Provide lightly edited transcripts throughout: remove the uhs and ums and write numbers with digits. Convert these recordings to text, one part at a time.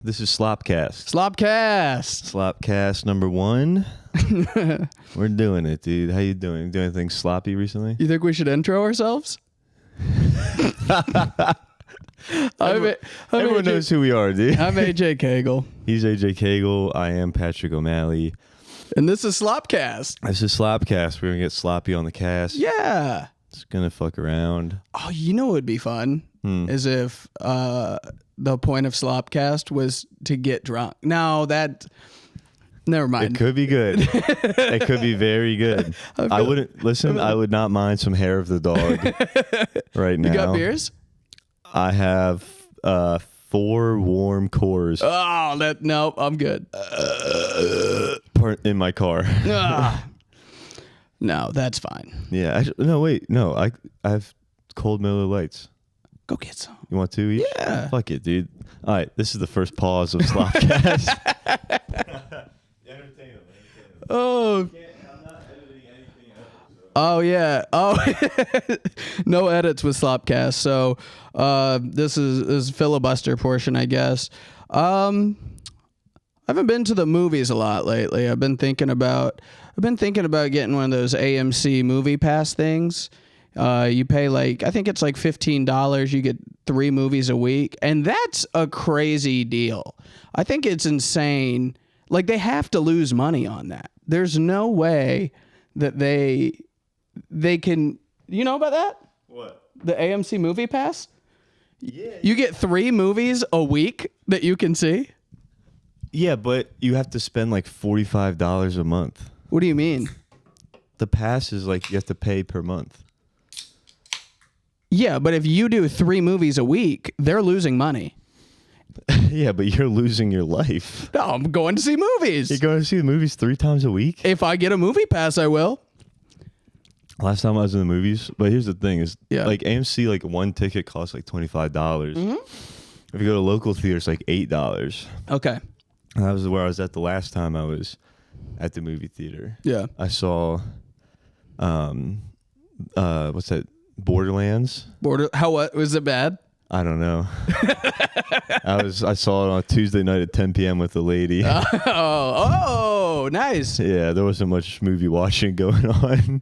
This is SlopCast. SlopCast. SlopCast number 1. We're doing it, dude. How you doing? Doing anything sloppy recently? You think we should intro ourselves? Everyone knows who we are, dude. I'm AJ Cagle. He's AJ Cagle. I am Patrick O'Malley. And this is SlopCast. This is SlopCast. We're going to get sloppy on the cast. Yeah. It's going to fuck around. Oh, you know what would be fun? Is if the point of SlopCast was to get drunk. No, never mind. It could be good. It could be very good. I would not mind some hair of the dog right now. You got beers? I have 4 warm cores. Oh, nope, I'm good. In my car. No, that's fine. Yeah. I have cold Miller Lights. Go get some. You want 2 each? Yeah. Fuck it, dude. All right. This is the first pause of SlopCast. Entertain them. Oh. I'm not editing anything else. Oh, yeah. Oh, no edits with SlopCast. So this is filibuster portion, I guess. I haven't been to the movies a lot lately. I've been thinking about getting one of those AMC movie pass things. You pay I think it's like $15. You get 3 movies a week. And that's a crazy deal. I think it's insane. Like, they have to lose money on that. There's no way that they can, you know about that? What? The AMC movie pass? Yeah. You get 3 movies a week that you can see? Yeah, but you have to spend like $45 a month. What do you mean? The pass is like you have to pay per month. Yeah, but if you do 3 movies a week, they're losing money. Yeah, but you're losing your life. No, I'm going to see movies. You're going to see the movies 3 times a week? If I get a movie pass, I will. Last time I was in the movies, but here's the thing is, like AMC, like one ticket costs like $25. Mm-hmm. If you go to local theaters, like $8. Okay. And that was where I was at the last time I was at the movie theater. Yeah. I saw, what's that? Borderlands. What was it bad? I don't know. I saw it on a Tuesday night at 10 p.m. with a lady. Oh, nice. Yeah, there wasn't much movie watching going on.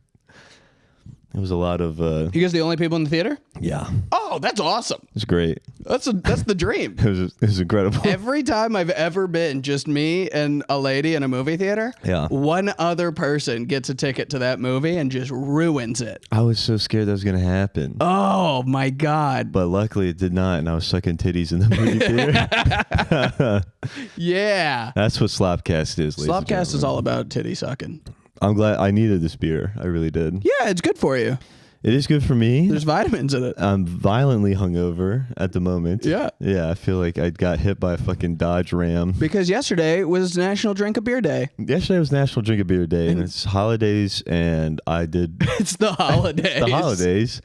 It was a lot of. You guys the only people in the theater? Yeah. Oh, that's awesome. It was great. That's the dream. It was incredible. Every time I've ever been, just me and a lady in a movie theater. Yeah. One other person gets a ticket to that movie and just ruins it. I was so scared that was going to happen. Oh my God. But luckily it did not, and I was sucking titties in the movie theater. Yeah. That's what SlopCast is. SlopCast is all about titty sucking. I'm glad I needed this beer. I really did. Yeah, it's good for you. It is good for me. There's vitamins in it. I'm violently hungover at the moment. Yeah. Yeah, I feel like I got hit by a fucking Dodge Ram. Because yesterday was National Drink a Beer Day. Yesterday was National Drink a Beer Day, and it's holidays, and I did... It's the holidays. The holidays,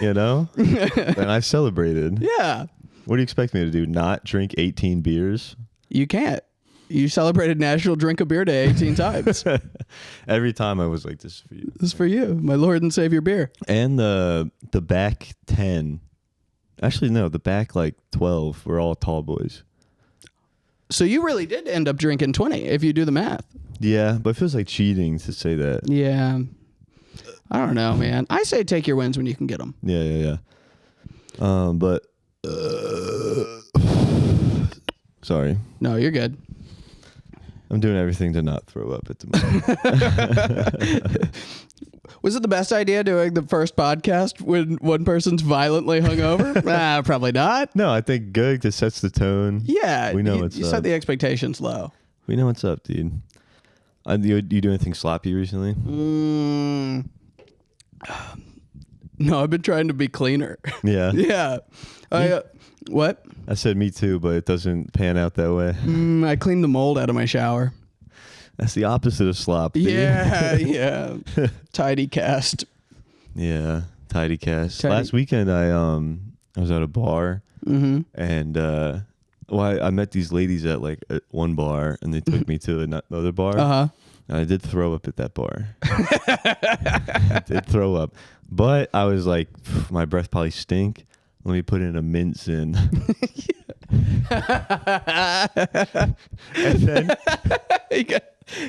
you know? And I celebrated. Yeah. What do you expect me to do? Not drink 18 beers? You can't. You celebrated National Drink a Beer Day 18 times. Every time I was like, this is for you. This is for you, my Lord and Savior beer. And the back 10. Actually, no, the back like 12 were all tall boys. So you really did end up drinking 20 if you do the math. Yeah, but it feels like cheating to say that. Yeah. I don't know, man. I say take your wins when you can get them. Yeah. But sorry. No, you're good. I'm doing everything to not throw up at the moment. Was it the best idea doing the first podcast when one person's violently hungover? Probably not. No, I think good to sets the tone. Yeah. We know what's You up. set the expectations low. We know what's up, dude. You do anything sloppy recently? No, I've been trying to be cleaner. Yeah. Yeah. What? I said me too, but it doesn't pan out that way. I cleaned the mold out of my shower. That's the opposite of slop. Dude. Yeah. Tidy cast. Yeah, tidy cast. Last weekend, I was at a bar, and I met these ladies at one bar, and they took me to another bar. And I did throw up at that bar. I did throw up, but I was like, my breath probably stink. Let me put in a mint in. And then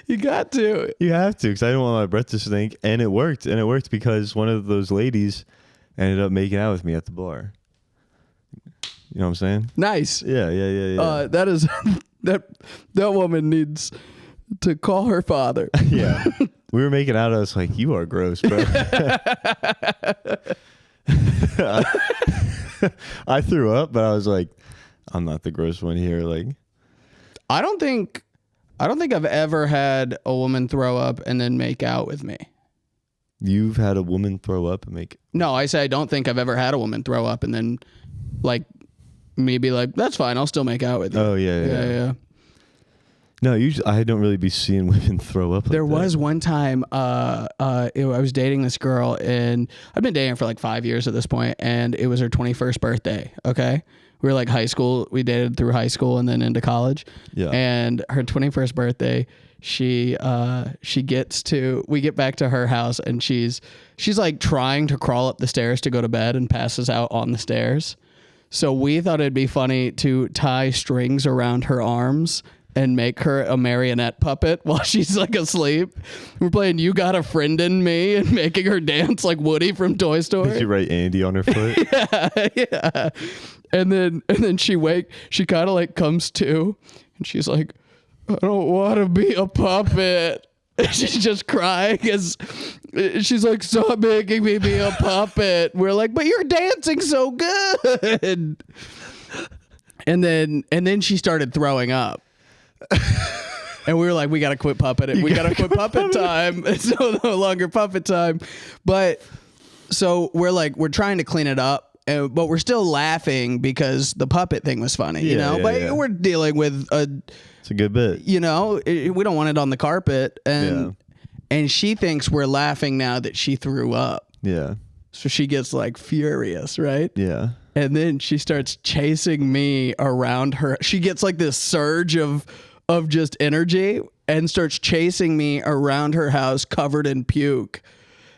you got to. you have to, because I didn't want my breath to stink, and it worked. And it worked because one of those ladies ended up making out with me at the bar. You know what I'm saying? Nice. Yeah. That is that woman needs to call her father. Yeah. We were making out. I was like, "You are gross, bro." I threw up, but I was like, "I'm not the gross one here." Like, I don't think I've ever had a woman throw up and then make out with me. you've had a woman throw up and make. No, I say I don't think I've ever had a woman throw up and then like me be like, "That's fine, I'll still make out with you." Oh yeah. No, usually I don't really be seeing women throw up. There like was one time I was dating this girl, and I've been dating her for like 5 years at this point, and it was her 21st birthday. Okay. We were like high school. We dated through high school and then into college. Yeah. And her 21st birthday, we get back to her house, and she's like trying to crawl up the stairs to go to bed and passes out on the stairs. So we thought it'd be funny to tie strings around her arms and make her a marionette puppet while she's like asleep. We're playing You Got a Friend in Me and making her dance like Woody from Toy Story. Did you write Andy on her foot? Yeah. And then she kind of like comes to, and she's like, "I don't want to be a puppet." And she's just crying as she's like, "Stop making me be a puppet." We're like, "But you're dancing so good." And then she started throwing up. And we were like, "We gotta quit puppeting. We gotta quit puppet time. It's no longer puppet time." But so we're trying to clean it up, but we're still laughing because the puppet thing was funny, you know. But we're dealing with it's a good bit. You know, we don't want it on the carpet, and she thinks we're laughing now that she threw up. Yeah. So she gets like furious, right? Yeah. And then she starts chasing me around her. She gets like this surge of just energy and starts chasing me around her house covered in puke.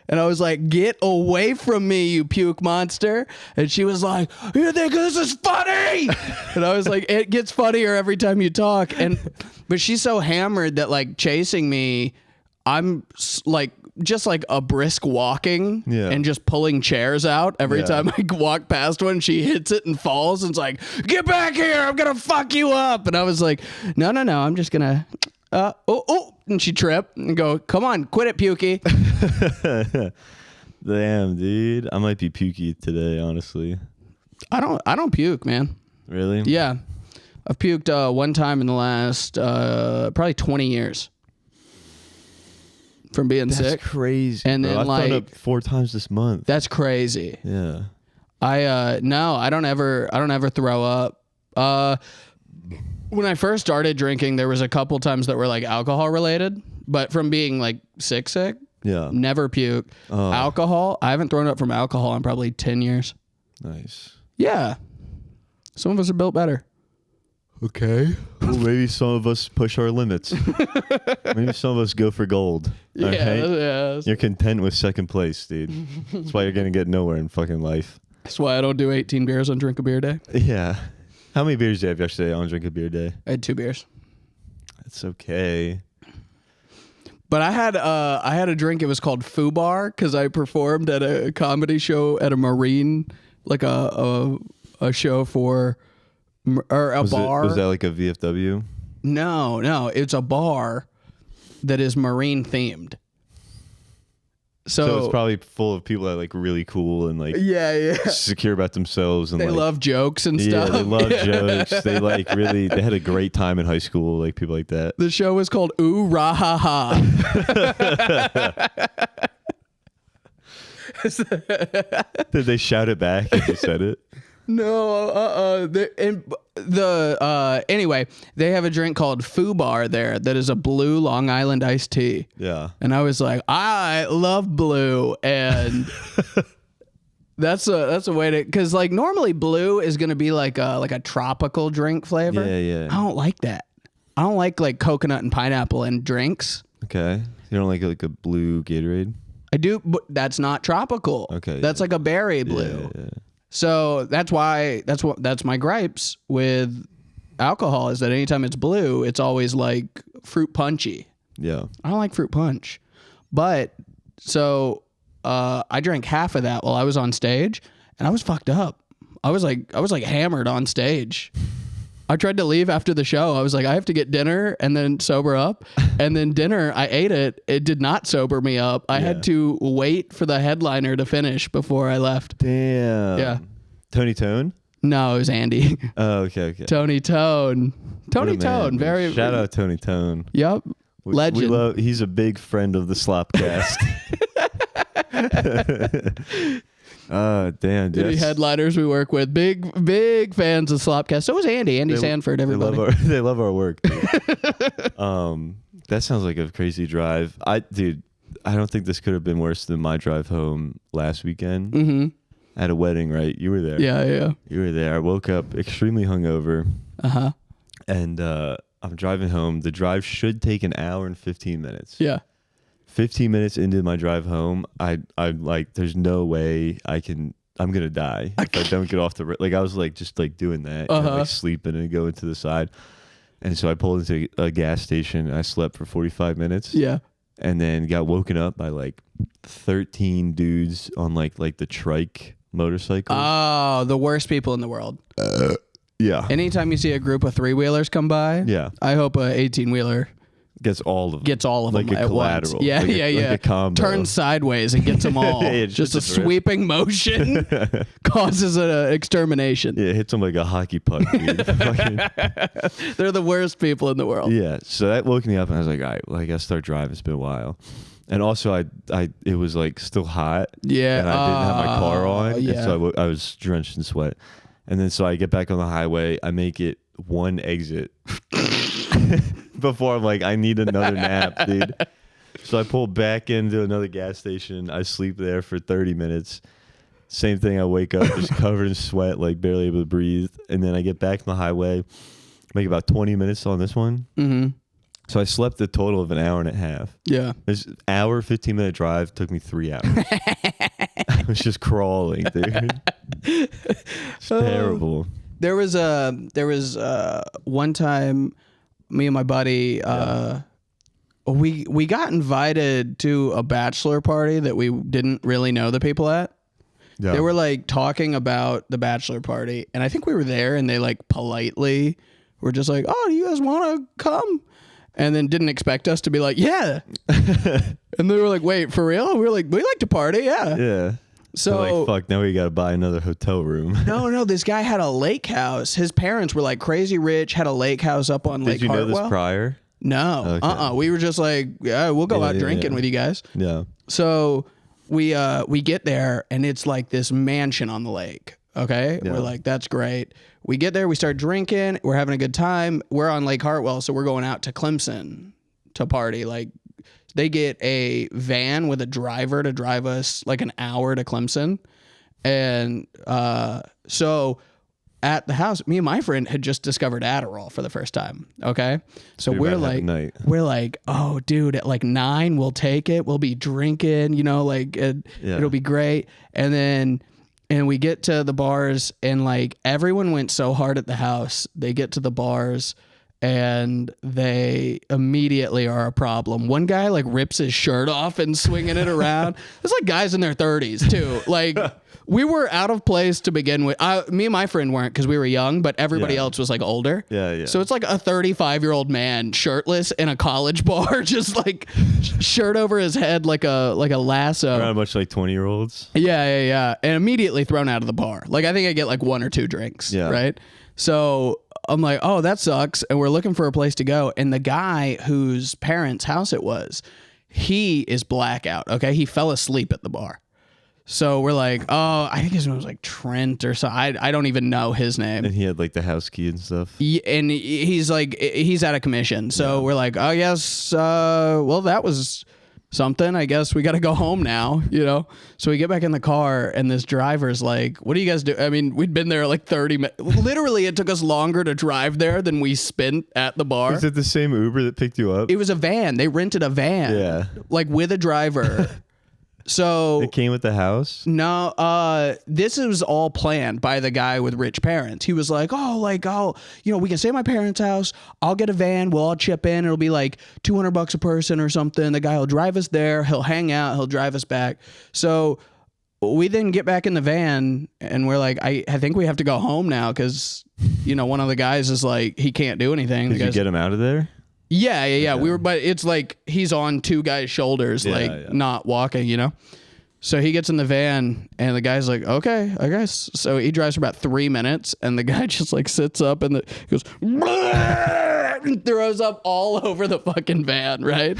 And I was like, "Get away from me, you puke monster." And she was like, "You think this is funny?" And I was like, "It gets funnier every time you talk." But she's so hammered that like chasing me, I'm like just like a brisk walking and just pulling chairs out every time I walk past one. She hits it and falls and it's like, "Get back here, I'm gonna fuck you up." And I was like, no, I'm just gonna and she tripped and go, "Come on, quit it, Pukey." Damn, dude, I might be pukey today, honestly. I don't puke, man. Really? Yeah, I've puked one time in the last probably 20 years. From being sick. That's crazy. And bro. then I've like thrown up 4 times this month. That's crazy. Yeah. I don't ever throw up. When I first started drinking, there was a couple times that were like alcohol related, but from being like sick, Yeah. never puke. Alcohol, I haven't thrown up from alcohol in probably 10 years. Nice. Yeah. Some of us are built better. Okay. Well, maybe some of us push our limits. Maybe some of us go for gold. Yeah. Right? Yeah. You're content with second place, dude. That's why you're going to get nowhere in fucking life. That's why I don't do 18 beers on Drink a Beer Day. Yeah. How many beers did you have yesterday on Drink a Beer Day? I had 2 beers. That's okay. But I had a drink. It was called Fubar because I performed at a comedy show at a marine, like a show for or a bar. Was that like a VFW? No, it's a bar that is marine themed. So it's probably full of people that are like really cool and like secure about themselves and they like, love jokes and stuff. Yeah, they love jokes. They like really they had a great time in high school, like people like that. The show was called Ooh Rah Ha Ha. Did they shout it back if you said it? No, anyway, they have a drink called Fubar there that is a blue Long Island iced tea. Yeah. And I was like, I love blue, and that's a way to, because like normally blue is gonna be like a tropical drink flavor. Yeah. I don't like that. I don't like coconut and pineapple in drinks. Okay. You don't like a blue Gatorade? I do, but that's not tropical. Okay. That's like a berry blue. Yeah. So that's my gripes with alcohol is that anytime it's blue, it's always like fruit punchy. Yeah. I don't like fruit punch. But so I drank half of that while I was on stage and I was fucked up. I was like hammered on stage. I tried to leave after the show. I was like, I have to get dinner and then sober up. And then dinner, I ate it. It did not sober me up. I had to wait for the headliner to finish before I left. Damn. Yeah. Tony Tone? No, it was Andy. Oh, okay. Tony Tone. Tony Tone. Very. Shout out Tony Tone. Yep. Legend. He's a big friend of the SlopCast. Damn, the headliners we work with, big fans of SlopCast. So was Andy Sanford, everybody. They love our work. That sounds like a crazy drive. I don't think this could have been worse than my drive home last weekend. Mm-hmm. At a wedding, right? You were there. Yeah. You were there. I woke up extremely hungover. Uh-huh. And I'm driving home. The drive should take an hour and 15 minutes. Yeah. 15 minutes into my drive home, I'm like, there's no way I'm gonna die if I don't get off the like. I was like, just like doing that, like sleeping and going to the side. And so I pulled into a gas station. And I slept for 45 minutes. Yeah. And then got woken up by like 13 dudes on like the trike motorcycle. Oh, the worst people in the world. Yeah. Anytime you see a group of 3-wheelers come by, I hope a 18-wheeler gets all of them like at collateral. Once. Yeah, like a combo. Turns sideways and gets them all. Just a sweeping motion causes an extermination. Yeah, it hits them like a hockey puck, dude. They're the worst people in the world. Yeah, so that woke me up and I was like, all right, well, I gotta start driving. It's been a while. And also, it was like still hot. Yeah, and I didn't have my car on. Yeah. And so I was drenched in sweat. And then so I get back on the highway. I make it one exit before I'm like, I need another nap, dude. So I pull back into another gas station. I sleep there for 30 minutes. Same thing. I wake up just covered in sweat, like barely able to breathe. And then I get back on the highway, make about 20 minutes on this one. Mm-hmm. So I slept a total of an hour and a half. Yeah. This hour, 15-minute drive took me 3 hours. I was just crawling, dude. It's terrible. There was one time, me and my buddy, we got invited to a bachelor party that we didn't really know the people at. Yeah. They were like talking about the bachelor party, and I think we were there, and they like politely were just like, "Oh, do you guys want to come?" And then didn't expect us to be like, "Yeah." And they were like, "Wait, for real?" And we were like, "We like to party, yeah." Yeah. So like, fuck, now we got to buy another hotel room. No, this guy had a lake house. His parents were like crazy rich, had a lake house up on Lake Hartwell. Did you know this prior? No. Okay. We were just like, yeah, we'll go out drinking with you guys. Yeah. So we get there and it's like this mansion on the lake. Okay. Yeah. We're like, that's great. We get there, we start drinking, we're having a good time. We're on Lake Hartwell, so we're going out to Clemson to party. Like, they get a van with a driver to drive us like an hour to Clemson. And so at the house, me and my friend had just discovered Adderall for the first time. Okay. So we're like, oh, dude, at like 9, we'll take it. We'll be drinking, it'll be great. And we get to the bars and like everyone went so hard at the house. They get to the bars and they immediately are a problem. One guy like rips his shirt off and swinging it around. There's like guys in their 30s too. Like we were out of place to begin with. Me and my friend weren't because we were young, but everybody else was like older. Yeah. So it's like a 35-year-old man shirtless in a college bar, just like shirt over his head like a lasso. Around much like 20-year-olds. Yeah. And immediately thrown out of the bar. Like I think I get like 1 or 2 drinks. Yeah. Right. So I'm like, oh, that sucks. And we're looking for a place to go. And the guy whose parents' house it was, he is blackout. Okay. He fell asleep at the bar. So we're like, oh, I think his name was like Trent or something. I don't even know his name. And he had like the house key and stuff. And he's out of commission. So we're like, oh, yes. Well, that was something. I guess we got to go home now, So we get back in the car and this driver's like, what do you guys do? I mean, we'd been there like 30 minutes. Literally, it took us longer to drive there than we spent at the bar. Was it the same Uber that picked you up? It was a van. They rented a van. Yeah. Like with a driver. So it came with the house? No, this was all planned by the guy with rich parents. He was like, we can stay at my parents' house. I'll get a van. We'll all chip in. It'll be like $200 a person or something. The guy will drive us there. He'll hang out. He'll drive us back. So we then get back in the van and we're like, I think we have to go home now because, one of the guys is like, he can't do anything. Did you get him out of there? Yeah. Okay. But it's like he's on two guys' shoulders, not walking, So he gets in the van and the guy's like, okay, I guess. So he drives for about 3 minutes and the guy just like sits up and goes, and throws up all over the fucking van, right?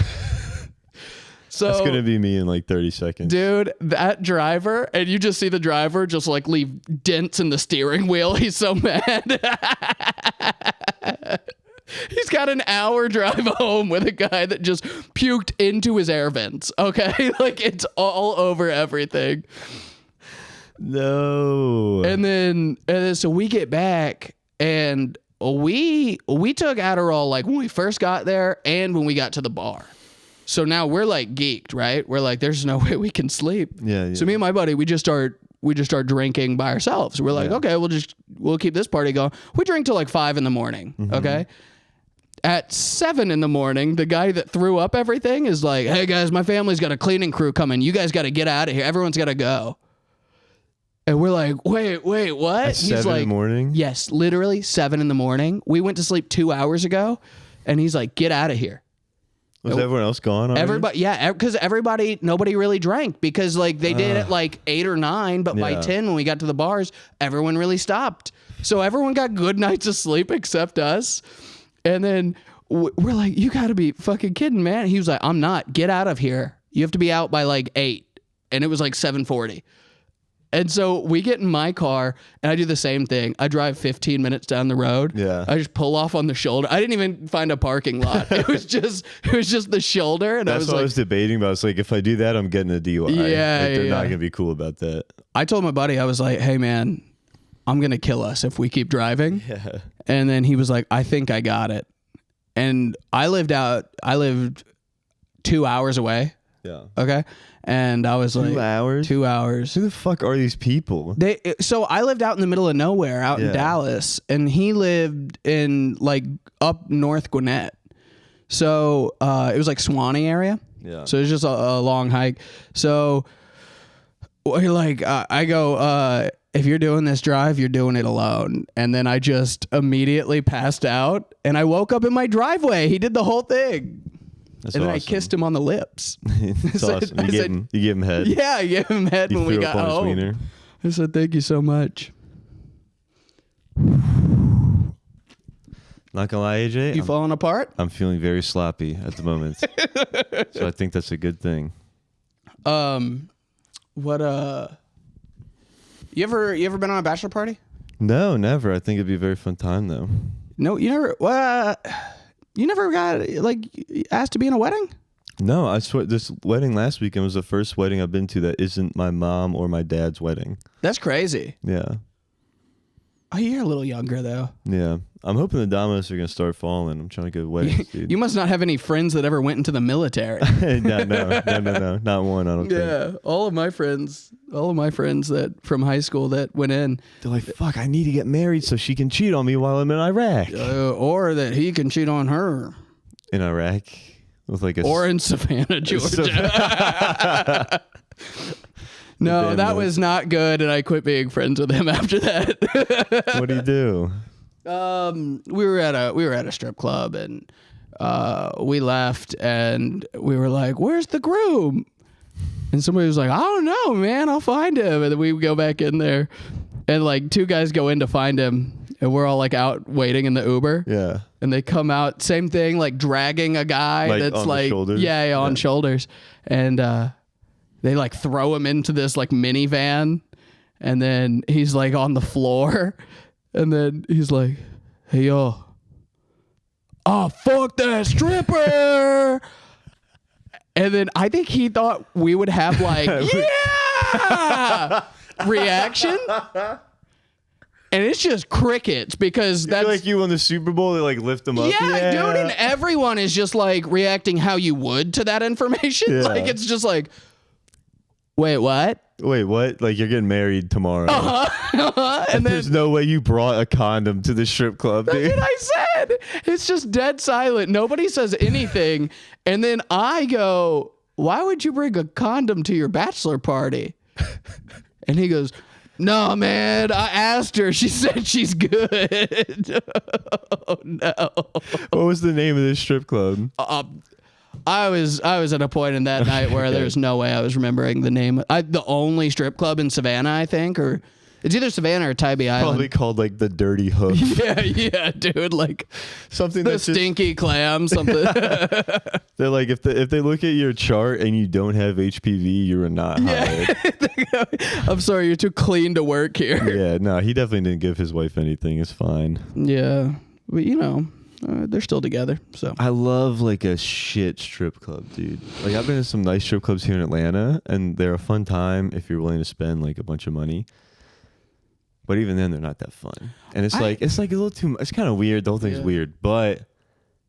So that's going to be me in like 30 seconds. Dude, that driver, and you just see the driver just like leave dents in the steering wheel. He's so mad. He's got an hour drive home with a guy that just puked into his air vents. Okay. Like it's all over everything. No. And then so we get back and we took Adderall like when we first got there and when we got to the bar. So now we're like geeked, right? We're like, there's no way we can sleep. Yeah. So me and my buddy, we just start drinking by ourselves. We're like, okay, we'll keep this party going. We drink till like 5 a.m. Mm-hmm. Okay. At 7 a.m, the guy that threw up everything is like, hey guys, my family's got a cleaning crew coming. You guys got to get out of here. Everyone's got to go. And we're like, wait, what? At 7 in the morning? Yes, literally 7 a.m. We went to sleep 2 hours ago and he's like, get out of here. Was everyone else gone already? Everybody, yeah, because nobody really drank because like they did at like 8 or 9, but by 10 when we got to the bars, everyone really stopped. So everyone got good nights of sleep except us. And then we're like, you got to be fucking kidding, man. He was like, I'm not. Get out of here. You have to be out by like 8. And it was like 7:40. And so we get in my car and I do the same thing. I drive 15 minutes down the road. Yeah. I just pull off on the shoulder. I didn't even find a parking lot. It was just the shoulder. And that's what I was debating about. It's like, if I do that, I'm getting a DUI. Yeah. They're not going to be cool about that. I told my buddy, I was like, hey man, I'm going to kill us if we keep driving. Yeah. And then he was like, I think I got it. And I lived 2 hours away. Yeah. Okay. And I was like, 2 hours? 2 hours. Who the fuck are these people? So I lived out in the middle of nowhere out in Dallas and he lived in like up North Gwinnett. So it was like Swanee area. Yeah. So it was just a long hike. So like I go, if you're doing this drive, you're doing it alone. And then I just immediately passed out and I woke up in my driveway. He did the whole thing. That's and then awesome. I kissed him on the lips. That's awesome. You gave him head? Yeah, I gave him head when we got home. I said, thank you so much. Not gonna lie, AJ. You falling apart? I'm feeling very sloppy at the moment. So I think that's a good thing. You ever been on a bachelor party? No, never. I think it'd be a very fun time though. No, you never. You never got like asked to be in a wedding? No, I swear this wedding last weekend was the first wedding I've been to that isn't my mom or my dad's wedding. That's crazy. Yeah. Oh, you're a little younger though. Yeah. I'm hoping the dominoes are going to start falling. I'm trying to go to weddings, dude. You must not have any friends that ever went into the military. No. Not one, I don't think. Yeah. All of my friends that from high school that went in. They're like, fuck, I need to get married so she can cheat on me while I'm in Iraq. Or that he can cheat on her. In Iraq? With like or in Savannah, Georgia. No, that was not good, and I quit being friends with him after that. What do you do? We were at a strip club, and we left, and we were like, "Where's the groom?" And somebody was like, "I don't know, man. I'll find him." And then we go back in there, and like 2 guys go in to find him, and we're all like out waiting in the Uber. Yeah. And they come out, same thing, like dragging a guy that's on like, shoulders? on shoulders, and they like throw him into this like minivan, and then he's like on the floor, and then he's like, "Hey yo, oh fuck that stripper," and then I think he thought we would have like yeah reaction. And it's just crickets because that's like you won the Super Bowl. They like lift them up. Yeah, dude, and everyone is just like reacting how you would to that information. Yeah. Like it's just like, Wait, what? Wait, what? Like, you're getting married tomorrow. And then, there's no way you brought a condom to the strip club, dude. that's what I said. It's just dead silent. Nobody says anything. And then I go, why would you bring a condom to your bachelor party? And he goes, no, man, I asked her. She said she's good. Oh, no. What was the name of this strip club? I was at a point in that night where there's no way I was remembering the name. The only strip club in Savannah, I think, or it's either Savannah or Tybee Island. Probably called like the Dirty Hook. Yeah, dude, like something the that's stinky clam, something. They're like, if they look at your chart and you don't have HPV, you're not hired. I'm sorry, you're too clean to work here. Yeah, no, he definitely didn't give his wife anything. It's fine. Yeah, but they're still together. So I love like a shit strip club, dude. Like, I've been to some nice strip clubs here in Atlanta, and they're a fun time if you're willing to spend like a bunch of money. But even then, they're not that fun. And it's like a little too much. It's kind of weird. The whole thing's weird. But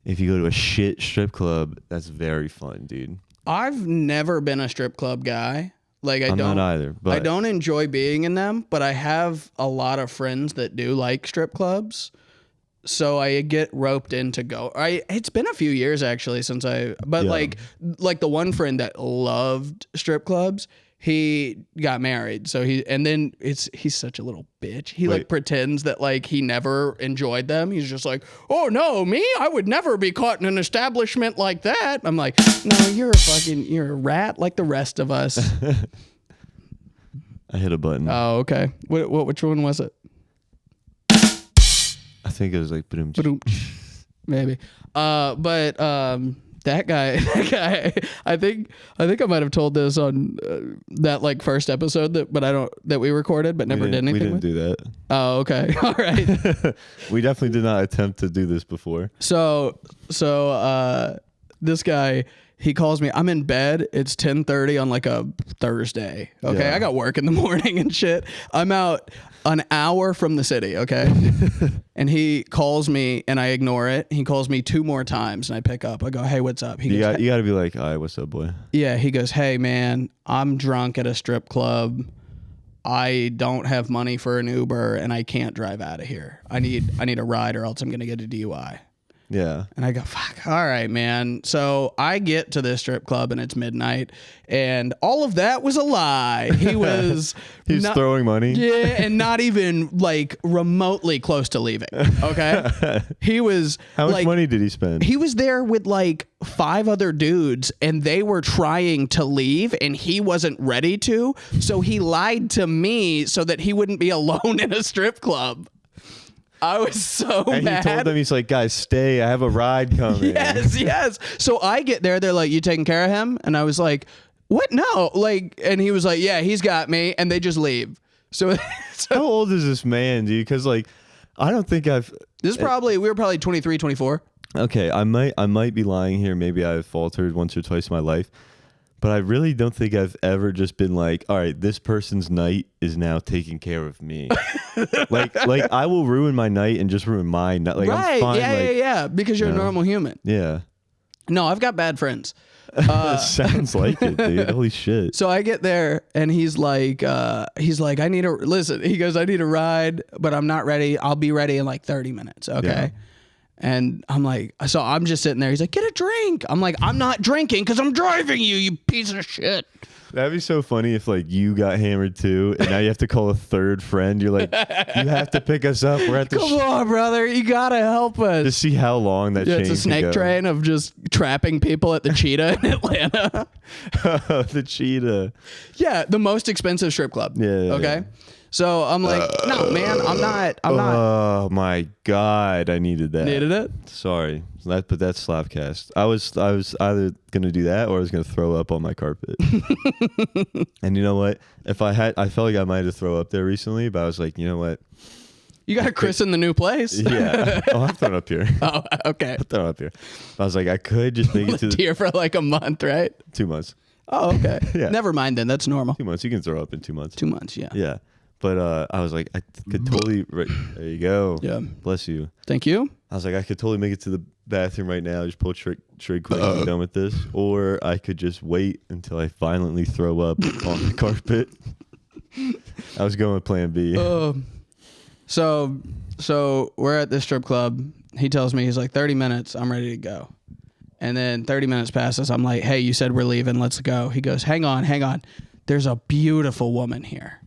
if you go to a shit strip club, that's very fun, dude. I've never been a strip club guy. Like, I'm not either. But I don't enjoy being in them, but I have a lot of friends that do like strip clubs. So I get roped in to go. It's been a few years actually since like the one friend that loved strip clubs, he got married. So he's such a little bitch. He like pretends that like he never enjoyed them. He's just like, oh no, me? I would never be caught in an establishment like that. I'm like, no, you're a rat like the rest of us. I hit a button. Oh, okay. Which one was it? I think it was like boom, maybe. That guy, I think I might have told this on that like first episode that we recorded, but never did anything. We didn't do that. Oh, okay. All right. We definitely did not attempt to do this before. So this guy, he calls me. I'm in bed. It's 10:30 on like a Thursday. Okay. Yeah. I got work in the morning and shit. I'm out an hour from the city. Okay. And he calls me and I ignore it. He calls me 2 more times and I pick up. I go, hey, what's up? You got to be like, all right, what's up, boy? Yeah. He goes, hey, man, I'm drunk at a strip club. I don't have money for an Uber and I can't drive out of here. I need a ride or else I'm going to get a DUI. Yeah. And I go, fuck, all right, man. So I get to this strip club and it's midnight and all of that was a lie. He was throwing money. Yeah. And not even like remotely close to leaving. Okay. He was. How much money did he spend? He was there with like 5 other dudes and they were trying to leave and he wasn't ready to. So he lied to me so that he wouldn't be alone in a strip club. I was so mad. And he told them, he's like, guys, stay. I have a ride coming. Yes. So I get there. They're like, you taking care of him? And I was like, what? No. Like, and he was like, yeah, he's got me. And they just leave. So how old is this man, dude? Because like, I don't think we were probably 23, 24. Okay. I might be lying here. Maybe I've faltered once or twice in my life. But I really don't think I've ever just been like, all right, this person's night is now taking care of me. like I will ruin my night and just ruin my night. Like, right. I'm fine. Yeah. Because you're a normal human. Yeah. No, I've got bad friends. Sounds like it, dude. Holy shit. So I get there and he's like, I need a listen. He goes, I need a ride, but I'm not ready. I'll be ready in like 30 minutes. Okay. Yeah. And I'm like, so I'm just sitting there. He's like, get a drink. I'm like, I'm not drinking because I'm driving you, you piece of shit. That'd be so funny if like you got hammered too, and now you have to call a third friend. You're like, you have to pick us up. We're at the come on, brother, you gotta help us. To see how long that chain it's a snake train of just trapping people at the Cheetah in Atlanta. The Cheetah. Yeah, the most expensive strip club. Yeah. Okay. Yeah. So I'm like, no, man, I'm not. Oh my God, I needed that. Needed it? Sorry, but that's SlopCast. I was either gonna do that or I was gonna throw up on my carpet. And you know what? I felt like I might have thrown up there recently, but I was like, you know what? You got to christen the new place. Yeah. Oh, I've thrown up here. Oh, okay. I've thrown up here. I was like, I could just make it to here for like a month, right? 2 months. Oh, okay. Yeah. Never mind then. That's normal. 2 months. You can throw up in 2 months. 2 months, yeah. Yeah. But I was like, I could totally. There you go. Yeah. Bless you. Thank you. I was like, I could totally make it to the bathroom right now. Just pull straight quick and be done with this. Or I could just wait until I violently throw up on the carpet. I was going with plan B. So we're at this strip club. He tells me, he's like, 30 minutes, I'm ready to go. And then 30 minutes passes. I'm like, hey, you said we're leaving. Let's go. He goes, hang on. There's a beautiful woman here.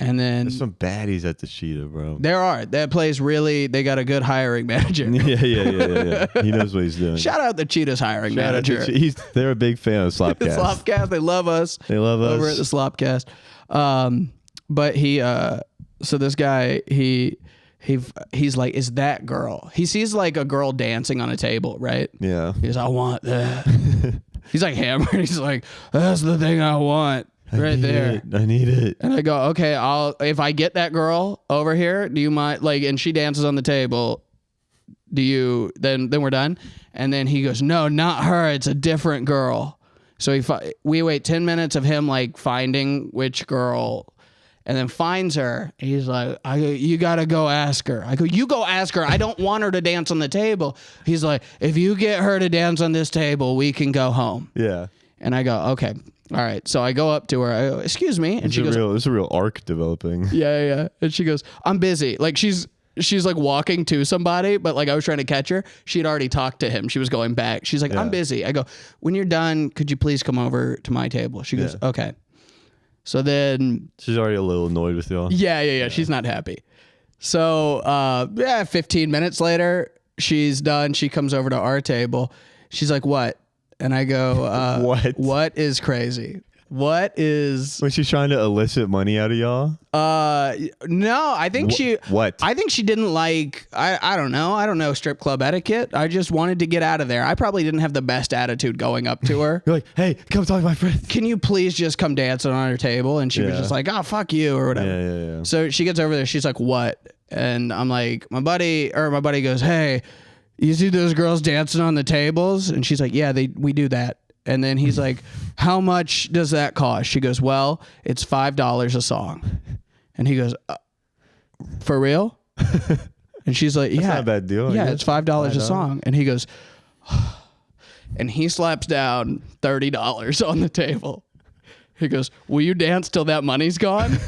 And then there's some baddies at the Cheetah, bro. There are. That place really, they got a good hiring manager. Yeah. He knows what he's doing. Shout out the Cheetah's hiring manager. They're a big fan of SlopCast. SlopCast, they love us. They love us. Over at the SlopCast. But he, so this guy, he's like, is that girl? He sees like a girl dancing on a table, right? Yeah. He goes, I want that. He's like hammered. He's like, that's the thing I want. Right there. I need it. And I go, okay, if I get that girl over here, do you mind, like, and she dances on the table, then we're done? And then he goes, no, not her. It's a different girl. So we wait 10 minutes of him like finding which girl, and then finds her. He's like, you got to go ask her. I go, you go ask her. I don't want her to dance on the table. He's like, if you get her to dance on this table, we can go home. Yeah. And I go, okay. All right. So I go up to her. I go, excuse me. And she goes, there's a real arc developing. Yeah. And she goes, I'm busy. Like she's like walking to somebody, but like I was trying to catch her. She had already talked to him. She was going back. She's like, I'm busy. I go, when you're done, could you please come over to my table? She goes, okay. So then she's already a little annoyed with y'all. Yeah. She's not happy. So 15 minutes later, she's done. She comes over to our table. She's like, what? And I go, what is crazy? What is... Was she trying to elicit money out of y'all? No, I think What? I think she didn't like... I don't know. I don't know strip club etiquette. I just wanted to get out of there. I probably didn't have the best attitude going up to her. You're like, hey, come talk to my friend. Can you please just come dancing on our table? And she was just like, oh, fuck you, or whatever. Yeah. So she gets over there. She's like, what? And I'm like, my buddy goes, hey... You see those girls dancing on the tables? And she's like, yeah, we do that. And then he's like, how much does that cost? She goes, well, it's $5 a song. And he goes, for real? And she's like, yeah. That's not a bad deal. Yeah, it's $5 a song. And he goes, and he slaps down $30 on the table. He goes, will you dance till that money's gone?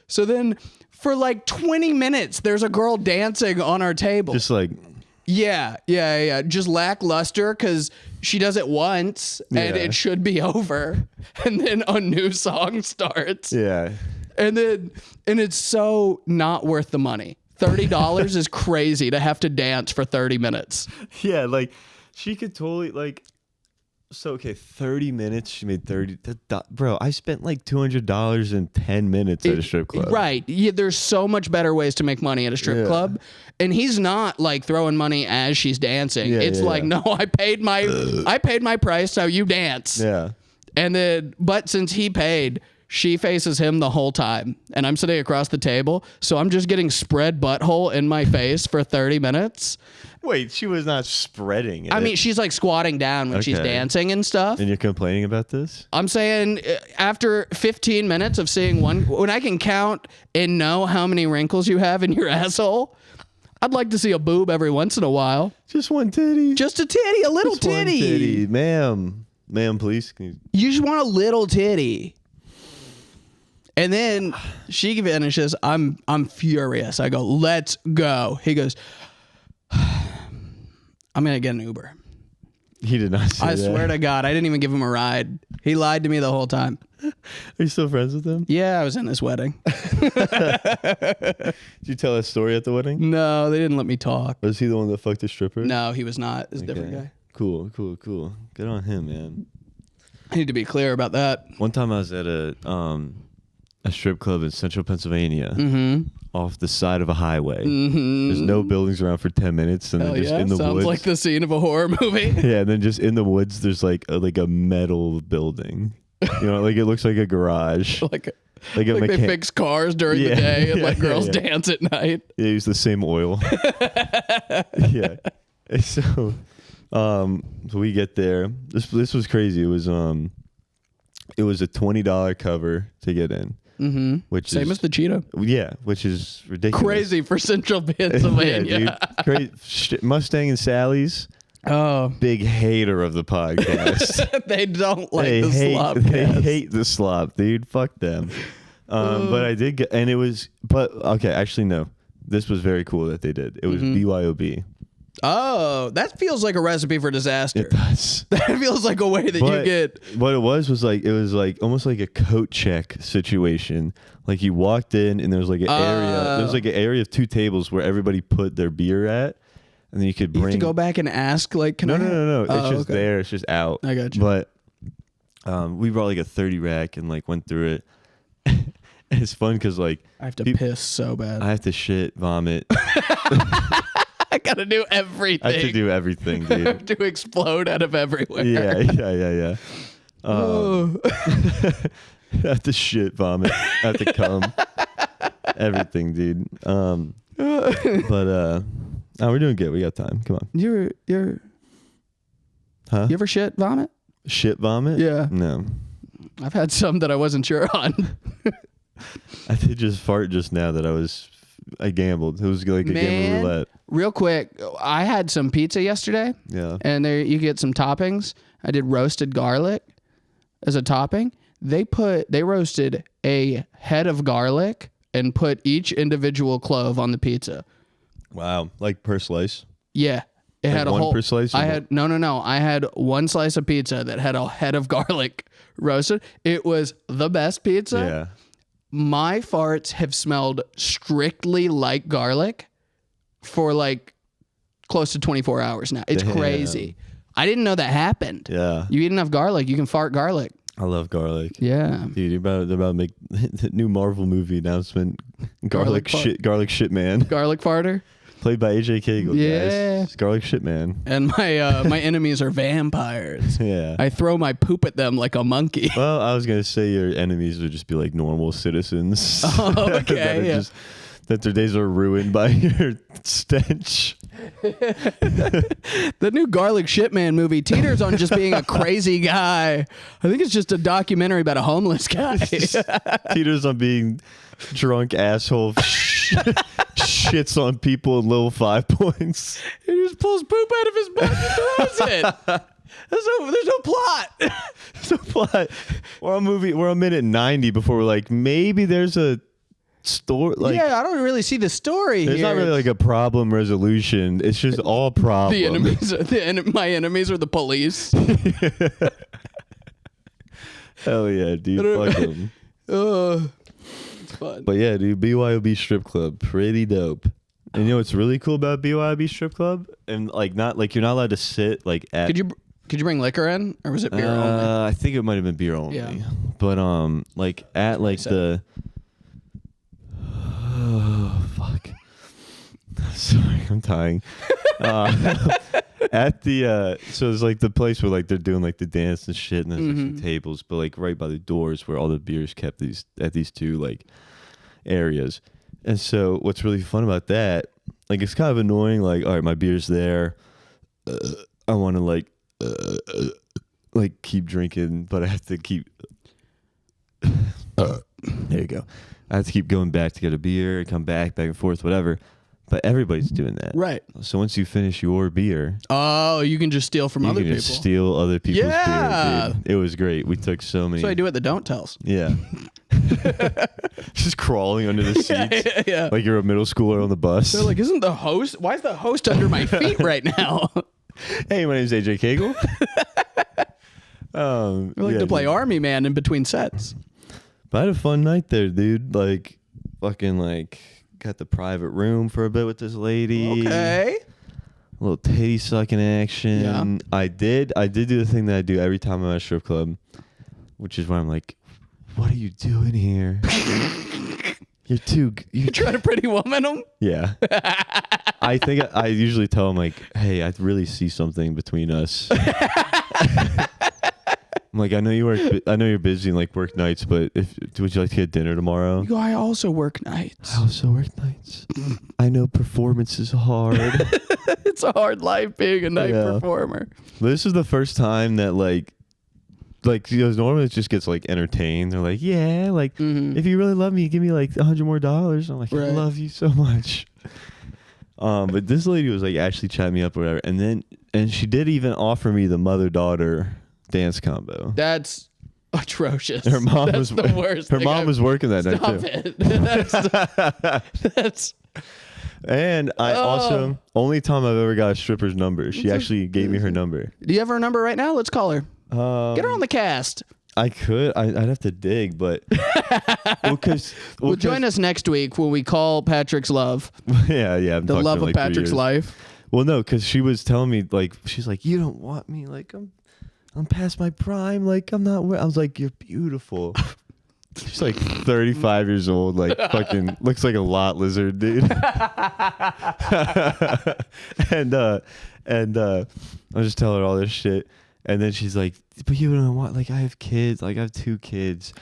So then for like 20 minutes, there's a girl dancing on our table. Just like... Yeah. Just lackluster because she does it once and it should be over. And then a new song starts. Yeah. And it's so not worth the money. $30 is crazy to have to dance for 30 minutes. Yeah, like she could totally like... So, okay, 30 minutes, she made 30... Bro, I spent like $200 in 10 minutes at a strip club. Right. Yeah, there's so much better ways to make money at a strip club. And he's not like throwing money as she's dancing. It's like, no, I paid my price, so you dance. Yeah. And then, but since he paid, she faces him the whole time. And I'm sitting across the table, so I'm just getting spread butthole in my face for 30 minutes. Wait, she was not spreading it. I mean, she's like squatting down when she's dancing and stuff. And you're complaining about this? I'm saying after 15 minutes of seeing one, when I can count and know how many wrinkles you have in your asshole, I'd like to see a boob every once in a while. Just one titty. Just a titty, a little just titty. One titty. Ma'am, please. You just want a little titty. And then she finishes. I'm furious. I go, let's go. He goes, I'm going to get an Uber. He did not say that. I swear to God, I didn't even give him a ride. He lied to me the whole time. Are you still friends with him? Yeah, I was in this wedding. Did you tell that story at the wedding? No, they didn't let me talk. Was he the one that fucked the stripper? No, he was not. It's a different guy. Cool. Good on him, man. I need to be clear about that. One time I was at a strip club in central Pennsylvania, off the side of a highway. There's no buildings around for 10 minutes, and then just in the Sounds woods. like the scene of a horror movie. Yeah, and then just in the woods, there's like a metal building. You know, like it looks like a garage. like they fix cars during the day and let girls dance at night. Yeah, use the same oil. Yeah. And so we get there. This was crazy. It was a $20 cover to get in. which Same as the Cheetah. Yeah, which is ridiculous. Crazy for Central Pennsylvania. Yeah, dude. Great. Mustang and Sally's. Oh, big hater of the podcast. They don't like the slop. They hate the slop, dude. Fuck them. But I did get, and it was, but okay, actually no. This was very cool that they did. It was BYOB. Oh, that feels like a recipe for disaster. It does. That feels like a way that you get. What it was like, it was like almost like a coat check situation. Like you walked in and there was like an area. There was like an area of 2 tables where everybody put their beer at. And then you could bring. You have to go back and ask, like, can I? No. It's just there. It's just out. I got you. But we brought like a 30 rack and like went through it. And it's fun because like I have to piss so bad. I have to shit, vomit. I gotta do everything. I have to do everything, dude. I have to explode out of everywhere. Yeah. I have to shit, vomit. I have to cum. Everything, dude. But we're doing good. We got time. Come on. You're Huh? You ever shit vomit? Shit vomit? Yeah. No. I've had some that I wasn't sure on. I did just fart just now that I gambled. It was like a game of roulette. Real quick, I had some pizza yesterday. Yeah. And there you get some toppings. I did roasted garlic as a topping. They roasted a head of garlic and put each individual clove on the pizza. Wow. Like per slice? Yeah. It like had a one whole per slice? I had no. I had one slice of pizza that had a head of garlic roasted. It was the best pizza. Yeah. My farts have smelled strictly like garlic for like close to 24 hours now. It's crazy. I didn't know that happened. Yeah. You eat enough garlic, you can fart garlic. I love garlic. Yeah. Dude, they're about to make the new Marvel movie announcement. Garlic shit man. Garlic farter. Played by AJ Cagle, yeah. guys. It's garlic shit man. And my enemies are vampires. Yeah. I throw my poop at them like a monkey. Well, I was gonna say your enemies would just be like normal citizens. Oh, okay. That their days are ruined by your stench. The new Garlic Shitman movie teeters on just being a crazy guy. I think it's just a documentary about a homeless guy. Teeters on being drunk asshole. Shits on people in little 5 points. He just pulls poop out of his butt and throws it. There's no plot. There's no plot. We're a minute 90 before we're like, maybe there's a story. Like, yeah, I don't really see the story there's here. not really like a problem resolution. It's just all problem. My enemies are the police. Hell yeah, dude. Fuck them. It's fun. But yeah, dude, BYOB Strip Club, pretty dope. And you know what's really cool about BYOB Strip Club? And like not like you're not allowed to sit like at. Could you bring liquor in, or was it beer only? I think it might have been beer only. Yeah. But like at like the. Oh fuck. Sorry, I'm dying. At the so it's like the place where like they're doing like the dance and shit, and there's like some tables, but like right by the doors where all the beers kept at these 2 like areas. And so what's really fun about that, like it's kind of annoying, like, all right, my beer's there, I want to like keep drinking, but I have to keep there you go, I have to keep going back to get a beer and come back and forth, whatever. But everybody's doing that. Right. So once you finish your beer, you can just steal from other people. You can just steal other people's beer, dude. It was great. We took so many. That's what I do at the Don't Tells. Yeah. Just crawling under the seats. Yeah. Like you're a middle schooler on the bus. They're like, isn't the host? Why is the host under my feet right now? Hey, my name's AJ Cagle. We like to play Army Man in between sets. But I had a fun night there, dude. Like, fucking like. Got the private room for a bit with this lady. Okay. A little titty sucking action. Yeah. I did do the thing that I do every time I'm at a strip club, which is where I'm like, what are you doing here? You're trying to pretty woman them? Yeah. I think I usually tell them like, hey, I really see something between us. I'm like, I know you're busy and like work nights, but would you like to get dinner tomorrow? You go, I also work nights. I know performance is hard. It's a hard life being a night performer. But this is the first time that like like, normally it just gets like entertained. They're like, yeah, like if you really love me, give me like $100 more. I'm like, I love you so much. But this lady was like actually chatting me up or whatever, and she did even offer me the mother-daughter dance combo. That's atrocious. Her mom that's was the worst. Her mom was working that night too. That's. And I also, only time I've ever got a stripper's number. She actually gave me her number. Do you have her number right now? Let's call her. Get her on the cast. I could. I'd have to dig, but well, join us next week when we call Patrick's love. Yeah. The love of Patrick's life. Well, no, because she was telling me, like, she's like, you don't want me, like, I'm past my prime, like, I'm not. I was like, you're beautiful. She's like 35 years old, like fucking looks like a lot lizard, dude. and I just tell her all this shit, and then she's like, "But you don't want, like, I have kids, like I have 2 kids."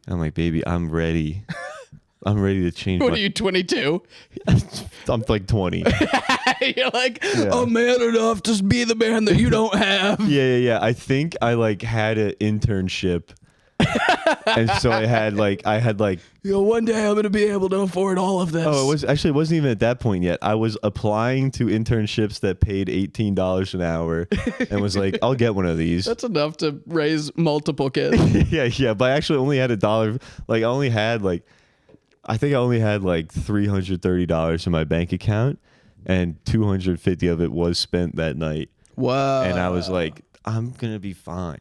And I'm like, "Baby, I'm ready. I'm ready to change." What are you, 22? I'm like 20. You're like, I'm man enough to be the man that you don't have. Yeah. I think I like had an internship. And so I had like one day I'm gonna be able to afford all of this. Oh, it wasn't even at that point yet. I was applying to internships that paid $18 an hour, and was like, I'll get one of these. That's enough to raise multiple kids. yeah. But I actually only had $1. Like I think I only had like $330 in my bank account, and $250 of it was spent that night. Wow. And I was like, I'm gonna be fine.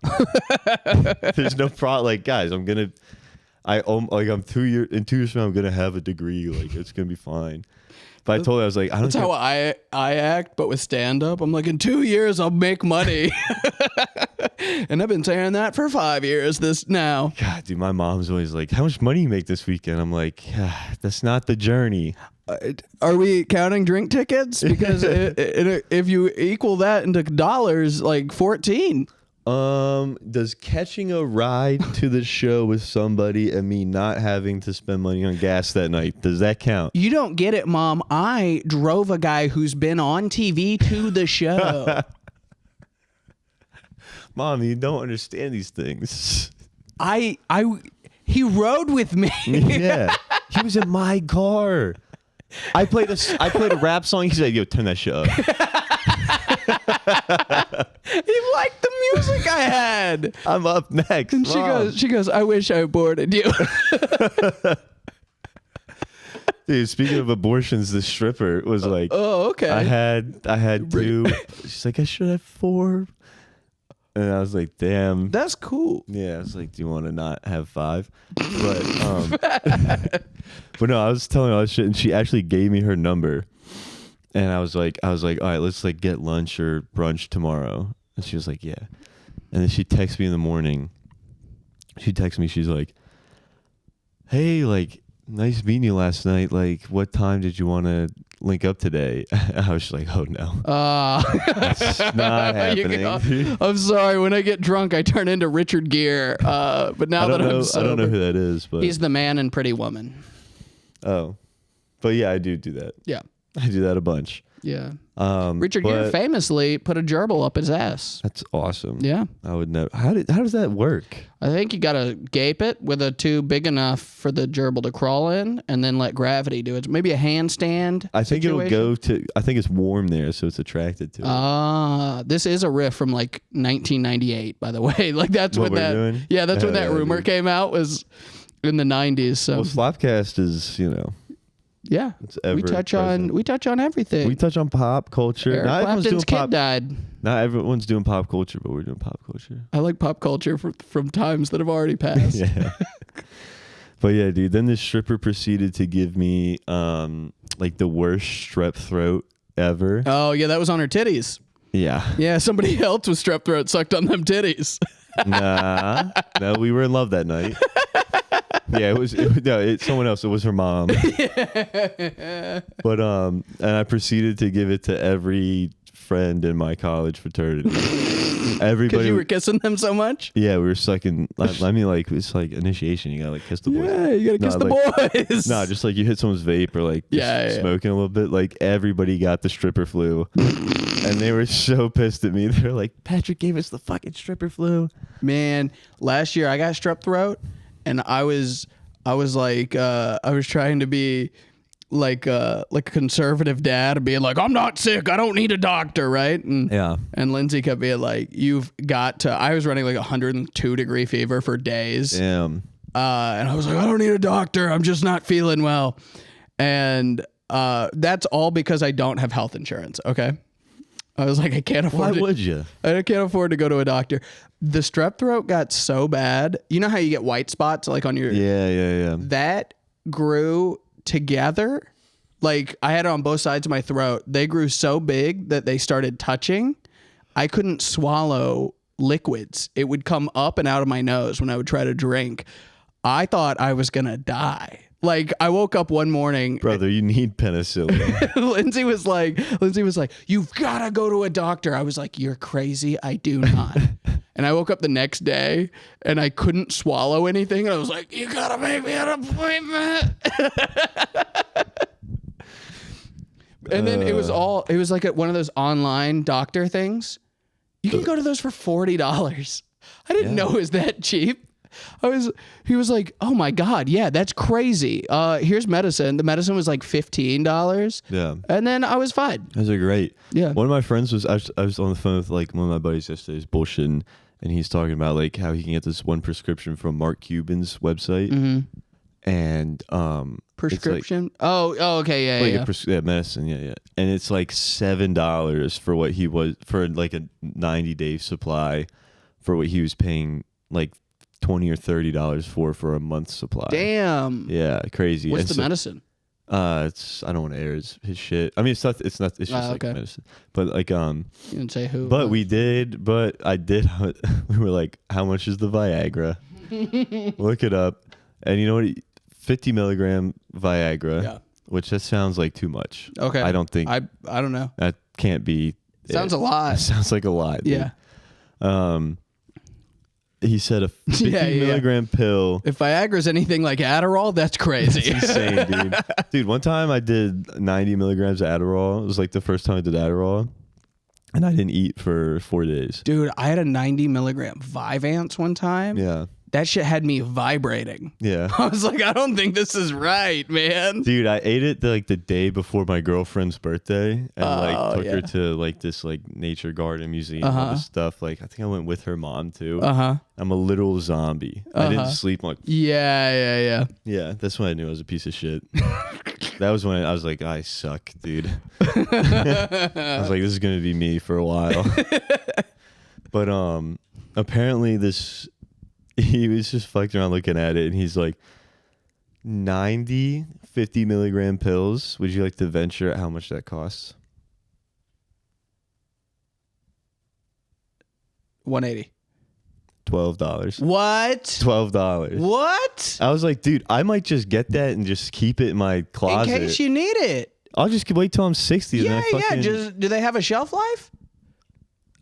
There's no problem. Like, guys, I'm 2 years in 2 years from now, I'm gonna have a degree. Like, it's gonna be fine. But I told her, I was like, that's how I act, but with stand up, I'm like, in 2 years I'll make money. And I've been saying that for 5 years now. God, dude, my mom's always like, how much money you make this weekend? I'm like, that's not the journey. Are we counting drink tickets? Because if you equal that into dollars, like 14. Does catching a ride to the show with somebody and me not having to spend money on gas that night, does that count? You don't get it, Mom. I drove a guy who's been on TV to the show. Mom, you don't understand these things. He rode with me. Yeah. He was in my car. I played a rap song. He said, "Yo, turn that shit up." He liked the music I had. I'm up next. And she goes, I wish I aborted you. Dude, speaking of abortions, the stripper was like, "Oh, okay." I had 2. She's like, I should have 4. And I was like, damn. That's cool. Yeah, I was like, do you want to not have 5? But but no, I was telling her all this shit, and she actually gave me her number. And I was like, all right, let's like get lunch or brunch tomorrow. And she was like, yeah. And then she texts me in the morning. She texts me, she's like, hey, like, nice meeting you last night. Like, what time did you want to link up today? I was just like, oh no. That's not happening. I'm sorry. When I get drunk, I turn into Richard Gere. But now that I'm sober, I don't know who that is, but he's the man in Pretty Woman. Oh, but yeah, I do that. Yeah, I do that a bunch. Yeah. Richard Gere famously put a gerbil up his ass. That's awesome. Yeah. I would never. How does that work? I think you got to gape it with a tube big enough for the gerbil to crawl in, and then let gravity do it. Maybe a handstand. I think it'll go to. I think it's warm there, so it's attracted to it. This is a riff from like 1998, by the way. Like that's when that. Doing? Yeah, that's when that rumor came out, was in the 90s. So SlopCast is, yeah, we touch on everything. We touch on pop culture. Eric Clapton's kid died. Not everyone's doing pop culture, but we're doing pop culture. I like pop culture from times that have already passed. Yeah. But yeah, dude, then the stripper proceeded to give me like the worst strep throat ever. Oh, yeah, that was on her titties. Yeah. Yeah, somebody else with strep throat sucked on them titties. No, we were in love that night. Yeah, it's someone else. It was her mom. But and I proceeded to give it to every friend in my college fraternity. Everybody, because you were kissing them so much. Yeah, we were sucking. I mean, like it's like initiation. You gotta like kiss the boys. Yeah, you gotta kiss the boys. No, just like you hit someone's vape or like smoking a little bit. Like everybody got the stripper flu, and they were so pissed at me. They're like, Patrick gave us the fucking stripper flu. Man, last year I got strep throat, and I was like, I was trying to be like a conservative dad, being like, I'm not sick, I don't need a doctor, right? And Lindsay kept being like, you've got to. I was running like 102-degree fever for days. Damn. And I was like, I don't need a doctor, I'm just not feeling well. And that's all because I don't have health insurance. Okay. I was like, I can't afford. Why would you? I can't afford to go to a doctor. The strep throat got so bad. You know how you get white spots like on your. Yeah. That grew together. Like I had it on both sides of my throat. They grew so big that they started touching. I couldn't swallow liquids. It would come up and out of my nose when I would try to drink. I thought I was going to die. Like I woke up one morning. Brother, you need penicillin. Lindsay was like, you've got to go to a doctor. I was like, you're crazy. I do not. And I woke up the next day and I couldn't swallow anything. And I was like, you got to make me an appointment. And then it was like at one of those online doctor things. You can go to those for $40. I didn't know it was that cheap. He was like, oh my God, yeah, that's crazy. Here's medicine. The medicine was like $15. Yeah. And then I was fine. Those are great. Yeah. One of my friends I was on the phone with like one of my buddies yesterday, he's bullshitting, and he's talking about like how he can get this one prescription from Mark Cuban's website. Mm-hmm. And prescription? Like, okay, yeah. Medicine, yeah. And it's like $7 for what he was for like a 90-day supply for what he was paying like $20 or $30 for a month's supply. Damn. Yeah, crazy. What's the medicine? It's I don't want to air his shit. I mean, it's just like medicine. But like you didn't say who. But we did. But I did. We were like, how much is the Viagra? Look it up, and you know what? 50 milligram Viagra. Yeah. Which that sounds like too much. Okay. I don't think. I don't know. That can't be. Sounds a lot. It sounds like a lot. Dude. Yeah. He said a 50 milligram pill. If Viagra's anything like Adderall, that's crazy. That's insane, dude. Dude, one time I did 90 milligrams of Adderall. It was like the first time I did Adderall. And I didn't eat for 4 days. Dude, I had a 90 milligram Vyvanse one time. Yeah. That shit had me vibrating. Yeah. I was like, I don't think this is right, man. Dude, I ate it like the day before my girlfriend's birthday and like took her to like this like nature garden museum and all this stuff. Like I think I went with her mom too. I'm a literal zombie. I didn't sleep like Yeah, that's when I knew I was a piece of shit. That was when I was like, I suck, dude. I was like, this is gonna be me for a while. But apparently he was just fucking around looking at it, and he's like, 90 50 milligram pills. Would you like to venture at how much that costs? $180. $12. What? $12. What? I was like, dude, I might just get that and just keep it in my closet. In case you need it. I'll just wait till I'm 60. Yeah, and then do they have a shelf life?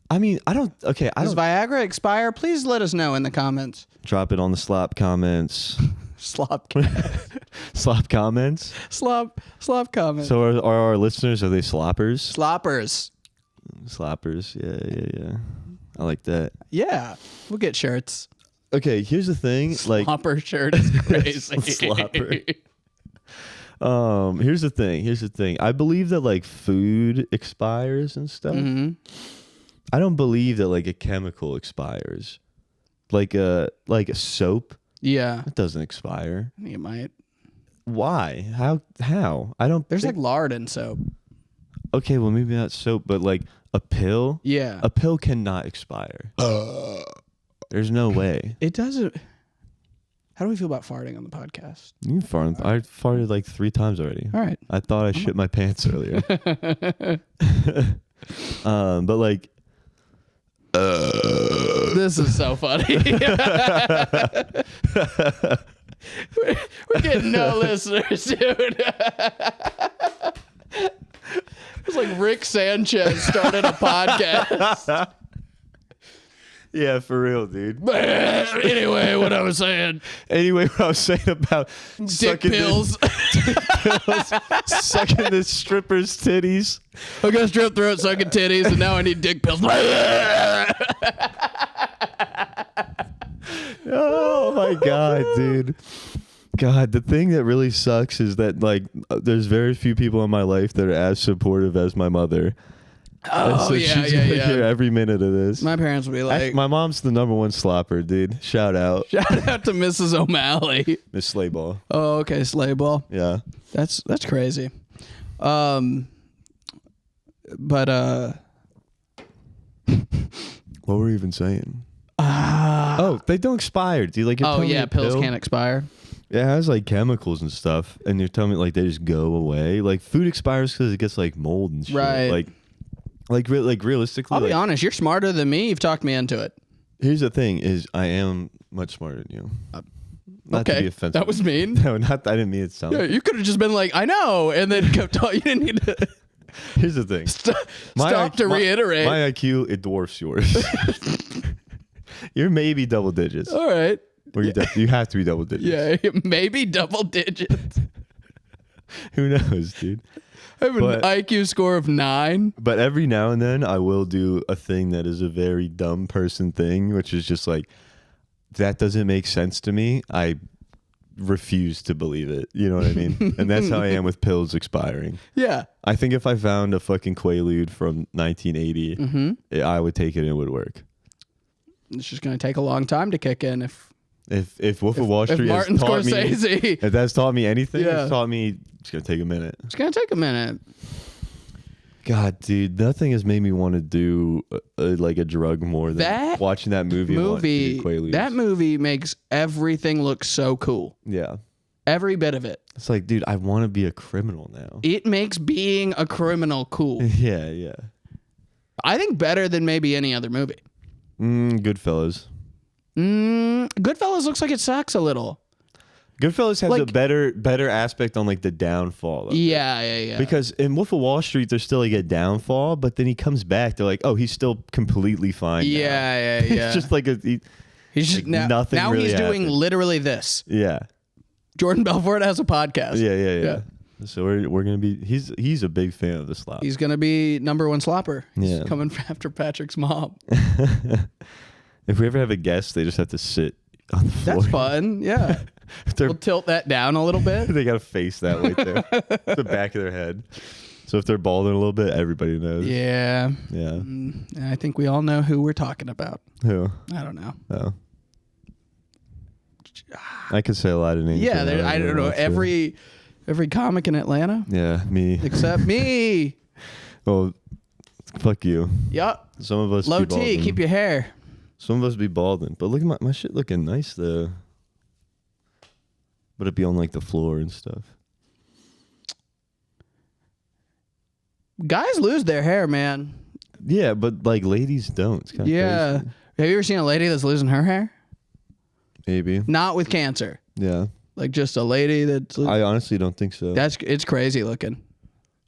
I mean, Does Viagra expire? Please let us know in the comments. Drop it on the slop comments. SlopCast. Slop comments? Slop comments. So are our listeners, are they sloppers? Sloppers. Yeah. I like that. Yeah. We'll get shirts. Okay, here's the thing. Like Slopper shirt is crazy. Slopper. Here's the thing. I believe that like food expires and stuff. Mm-hmm. I don't believe that like a chemical expires. Like a soap. Yeah. It doesn't expire. I think it might. Why? How? I don't There's like lard in soap. Okay, well maybe not soap, but like a pill? Yeah. A pill cannot expire. There's no way. It doesn't. How do we feel about farting on the podcast? You fart. I farted like 3 times already. All right. I thought I shit my pants earlier. But like this is so funny. we're getting no listeners, dude. It's like Rick Sanchez started a podcast. Yeah, for real, dude. Anyway, what I was saying about dick pills. Sucking this stripper's titties. I got strep throat, sucking titties, and now I need dick pills. Oh my god, dude. God, the thing that really sucks is that like there's very few people in my life that are as supportive as my mother. Oh, so yeah, she's gonna hear every minute of this. My parents would be like... My mom's the number one slopper, dude. Shout out. Shout out to Mrs. O'Malley. Miss Slayball. Oh, okay, Slayball. Yeah. That's crazy. But what were we even saying? They don't expire, dude. Like, pills can't expire. It has like chemicals and stuff, and you're telling me like they just go away. Like food expires because it gets like mold and shit. Right. Like realistically, I'll be honest. You're smarter than me. You've talked me into it. Here's the thing: is I am much smarter than you. Not to be offensive. That was mean. No, not. I didn't mean it to sound. Yeah, you could have just been like, I know, and then kept talking. You didn't need to. Here's the thing. Stop to reiterate. My IQ, it dwarfs yours. You're maybe double digits. All right. Or you have to be double digits. Yeah, maybe double digits. Who knows, dude? I have an IQ score of 9. But every now and then I will do a thing that is a very dumb person thing, which is just like, that doesn't make sense to me. I refuse to believe it. You know what I mean? And that's how I am with pills expiring. Yeah. I think if I found a fucking Quaalude from 1980, I would take it and it would work. It's just going to take a long time to kick in If Wolf of Wall Street has taught me, if that's taught me anything, it's taught me it's gonna take a minute. It's gonna take a minute. God, dude, nothing has made me want to do like a drug more than watching that movie. That movie makes everything look so cool. Yeah, every bit of it. It's like, dude, I want to be a criminal now. It makes being a criminal cool. Yeah. I think better than maybe any other movie. Goodfellas. Goodfellas looks like it sucks a little. Goodfellas has a better aspect on like the downfall. Yeah. Because in Wolf of Wall Street, there's still like a downfall, but then he comes back. They're like, oh, he's still completely fine. Yeah. It's just like he's just like nothing. Now really he's happened. doing literally this. Yeah. Jordan Belfort has a podcast. Yeah. So we're gonna be. He's a big fan of the slop. He's gonna be number one slopper. He's coming after Patrick's mom. If we ever have a guest, they just have to sit on the floor. That's fun. Yeah. We'll tilt that down a little bit. They got to face that way too. The back of their head. So if they're balding a little bit, everybody knows. Yeah. I think we all know who we're talking about. Who? I don't know. Oh. I could say a lot of names. Yeah, I don't know. Every comic in Atlanta. Yeah, me. Except me. Well, fuck you. Yup. Some of us low be balding. T, keep your hair. Some of us be balding. But look at my shit looking nice though. But it'd be on like the floor and stuff. Guys lose their hair, man. Yeah, but like ladies don't. It's kind of crazy. Have you ever seen a lady that's losing her hair? Maybe. Not with cancer. Yeah. Like just a lady that's... I honestly don't think so. It's crazy looking.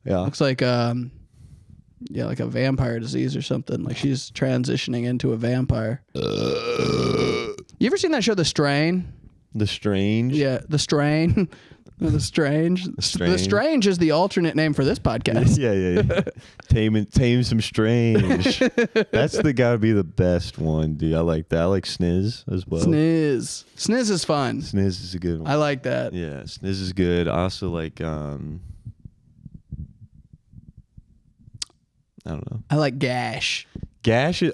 Yeah. Looks like like a vampire disease or something. Like she's transitioning into a vampire. You ever seen that show The Strain? The Strange? Yeah, The Strain. The Strange. The Strange is the alternate name for this podcast. Yeah. Tame some Strange. That's gotta be the best one, dude. I like that. I like Sniz as well. Sniz is fun. Sniz is a good one. I like that. Yeah, Sniz is good. I also like I don't know. I like Gash. Gash is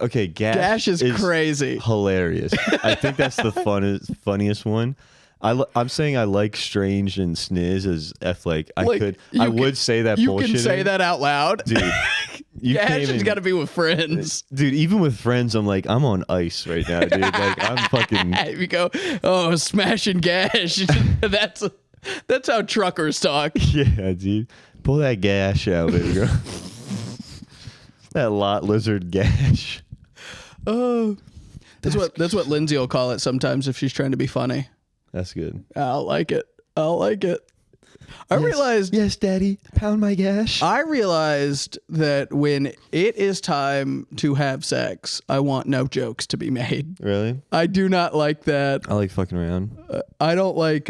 crazy. Hilarious. I think that's the funniest one. I'm saying I like Strange and Sniz as I would say that you bullshit. You can say that out loud. Dude. Gash has got to be with friends. Dude, even with friends, I'm like, I'm on ice right now, dude. Like, I'm fucking... We go, smashing Gash. That's how truckers talk. Yeah, dude. Pull that Gash out, baby girl. That lot lizard Gash. Oh. That's what Lindsay will call it sometimes if she's trying to be funny. That's good. I'll like it. I realized... Yes, Daddy. Pound my gash. I realized that when it is time to have sex, I want no jokes to be made. Really? I do not like that. I like fucking around. I don't like...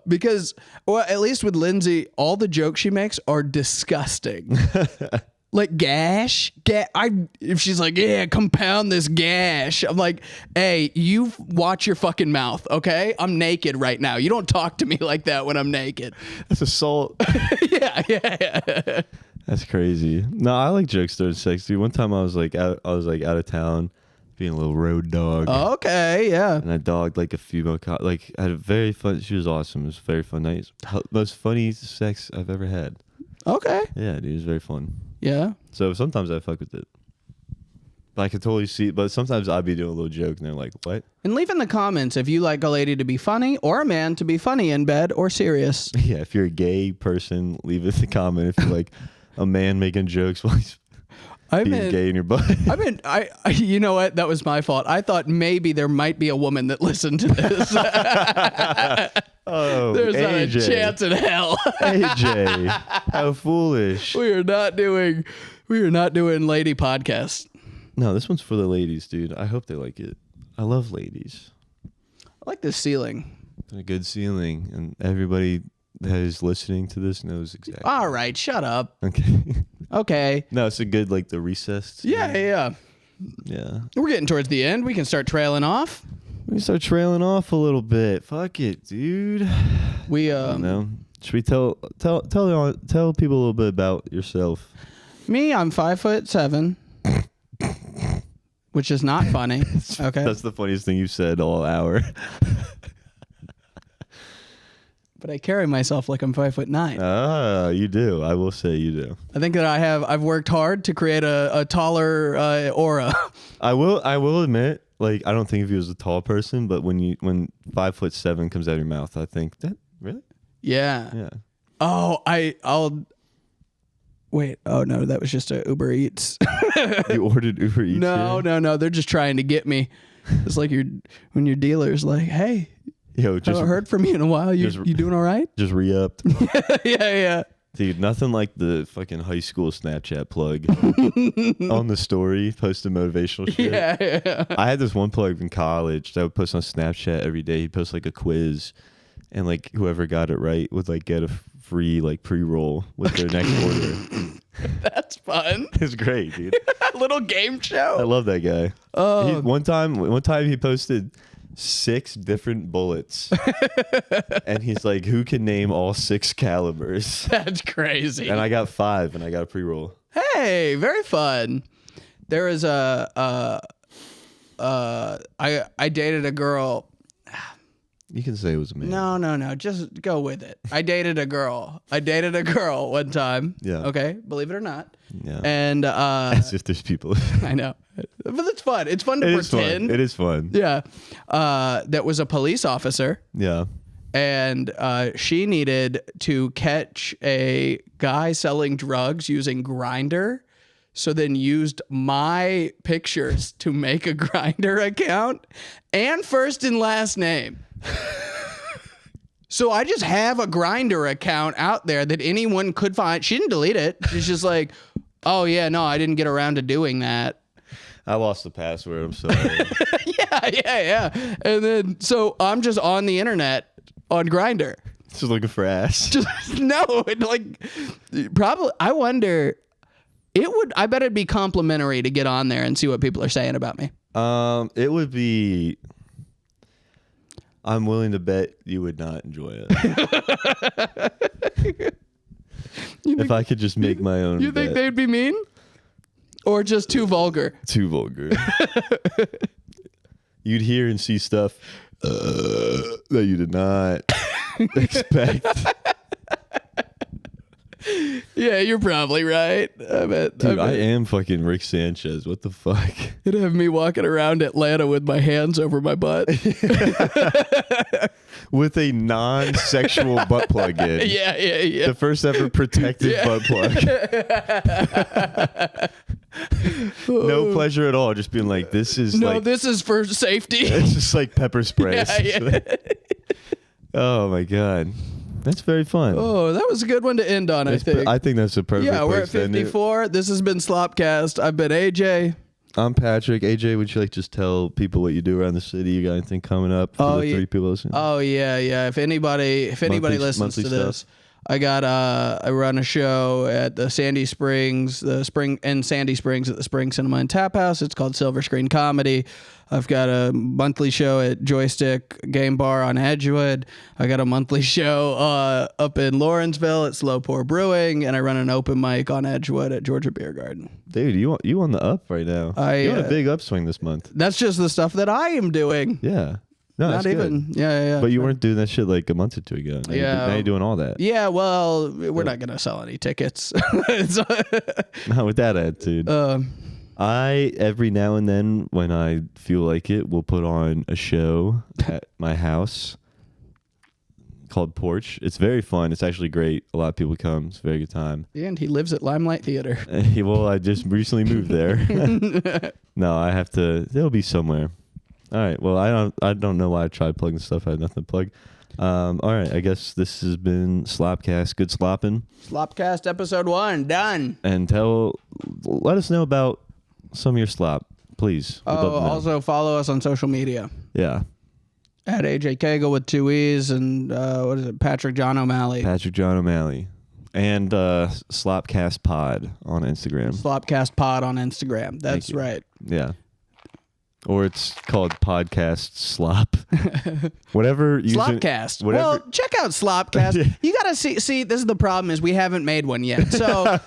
because, well, at least with Lindsay, all the jokes she makes are disgusting. Like gash, if she's like, yeah, compound this gash. I'm like, hey, you watch your fucking mouth, okay? I'm naked right now. You don't talk to me like that when I'm naked. That's assault. Yeah. That's crazy. No, I like jokes during sex, dude. One time I was like out of town, being a little road dog. Okay, yeah. And I dogged like a female I had a very fun. She was awesome. It was a very fun night. Most funny sex I've ever had. Okay. Yeah, dude, it was very fun. Yeah. So sometimes I fuck with it. But I can totally see, but sometimes I'd be doing a little joke and they're like, what? And leave in the comments if you like a lady to be funny or a man to be funny in bed or serious. Yeah, if you're a gay person, leave it in the comment. If you're like a man making jokes while he's being gay in your butt. I you know what? That was my fault. I thought maybe there might be a woman that listened to this. Oh, there's not a AJ. chance in hell. AJ, how foolish. We are not doing lady podcasts. No, this one's for the ladies, dude. I hope they like it. I love ladies. I like this ceiling. A good ceiling, and everybody that is listening to this knows exactly. All right, shut up. Okay. Okay. No, it's a good, like, the recessed. Yeah. We're getting towards the end. We can start trailing off. We start trailing off a little bit. Fuck it, dude. We no. Should we tell people a little bit about yourself? Me, I'm 5'7", which is not funny. Okay. That's the funniest thing you've said all hour. But I carry myself like I'm 5'9". Ah, you do. I will say you do. I think that I've worked hard to create a taller aura. I will admit, like, I don't think of you as a tall person, but when 5'7" comes out of your mouth, I think that really. Yeah. Oh, I'll wait. Oh no, that was just a Uber Eats. You ordered Uber Eats? No. They're just trying to get me. It's like when your dealer's like, hey. Yo, just haven't heard from you in a while. You doing all right? Just re-upped. Yeah. Dude, nothing like the fucking high school Snapchat plug on the story, posting motivational shit. Yeah. I had this one plug in college that would post on Snapchat every day. He'd post like a quiz, and like whoever got it right would like get a free like pre-roll with their next order. That's fun. It's great, dude. Little game show. I love that guy. Oh. One time he posted 6 different bullets and he's like, who can name all 6 calibers? That's crazy. And I got 5 and I got a pre-roll. Hey, very fun. There is I dated a girl. You can say it was a man. No, just go with it. I dated a girl one time. Yeah. Okay, believe it or not. Yeah. And as if there's people. I know, but it's fun. It's fun to pretend. It is fun. Yeah. That was a police officer. Yeah. And she needed to catch a guy selling drugs using Grindr. So then used my pictures to make a Grindr account and first and last name. So I just have a Grindr account out there that anyone could find. She didn't delete it. She's just like, oh yeah, no, I didn't get around to doing that. I lost the password. I'm sorry. Yeah. And then, so I'm just on the internet on Grindr. Just looking for ass. Probably, I wonder, I bet it'd be complimentary to get on there and see what people are saying about me. It would be, I'm willing to bet you would not enjoy it. If I could just make my own. You think they'd be mean? Or just too vulgar? Too vulgar. You'd hear and see stuff that you did not expect. Yeah, you're probably right. I am fucking Rick Sanchez. What the fuck? It'd have me walking around Atlanta with my hands over my butt. With a non-sexual butt plug in. Yeah. The first ever protected butt plug. No pleasure at all. Just being like, this is this is for safety. It's just like pepper spray. Yeah. Oh my God. That's very fun. Oh, that was a good one to end on, I think. I think that's a perfect Yeah, we're at place to end it. 54. This has been SlopCast. I've been AJ. I'm Patrick. AJ, would you like just tell people what you do around the city? You got anything coming up for the 3 people listening? Oh yeah. If anybody listens to this, I run a show at the Sandy Springs, at the Spring Cinema and Tap House. It's called Silver Screen Comedy. I've got a monthly show at Joystick Game Bar on Edgewood. I got a monthly show up in Lawrenceville at Slow Pour Brewing, and I run an open mic on Edgewood at Georgia Beer Garden. Dude, you on the up right now. You're on a big upswing this month. That's just the stuff that I am doing. Yeah. No, not even. Good. Yeah. But you weren't doing that shit like a month or two ago. Now you're doing all that. Yeah, well, we're not gonna sell any tickets. Not with that attitude. I every now and then, when I feel like it, will put on a show at my house called Porch. It's very fun. It's actually great. A lot of people come. It's a very good time. And he lives at Limelight Theater. Well, I just recently moved there. No, I have to. It'll be somewhere. All right. Well, I don't know why I tried plugging stuff. I had nothing to plug. All right. I guess this has been SlopCast. Good slopping. SlopCast episode 1 done. And let us know about some of your slop, please. Also follow us on social media. Yeah. At AJ Cagle with 2 E's and Patrick John O'Malley. Patrick John O'Malley. And SlopCast Pod on Instagram. SlopCast Pod on Instagram. That's right. Yeah. Or it's called Podcast Slop. Whatever. SlopCast. Well, check out SlopCast. You got to see, this is the problem is we haven't made one yet. So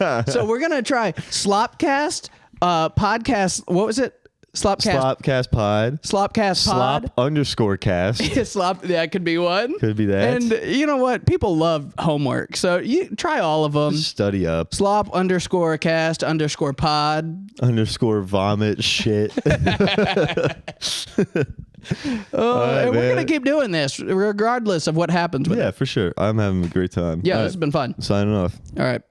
we're going to try SlopCast podcast. What was it? SlopCast Pod. SlopCast Pod. Slop_cast. Slop. That could be one. Could be that. And you know what? People love homework. So you try all of them. Just study up. Slop_cast_pod. _vomit shit. And we're going to keep doing this regardless of what happens with it. Yeah, for sure. I'm having a great time. Yeah, this has been fun. Signing off. All right.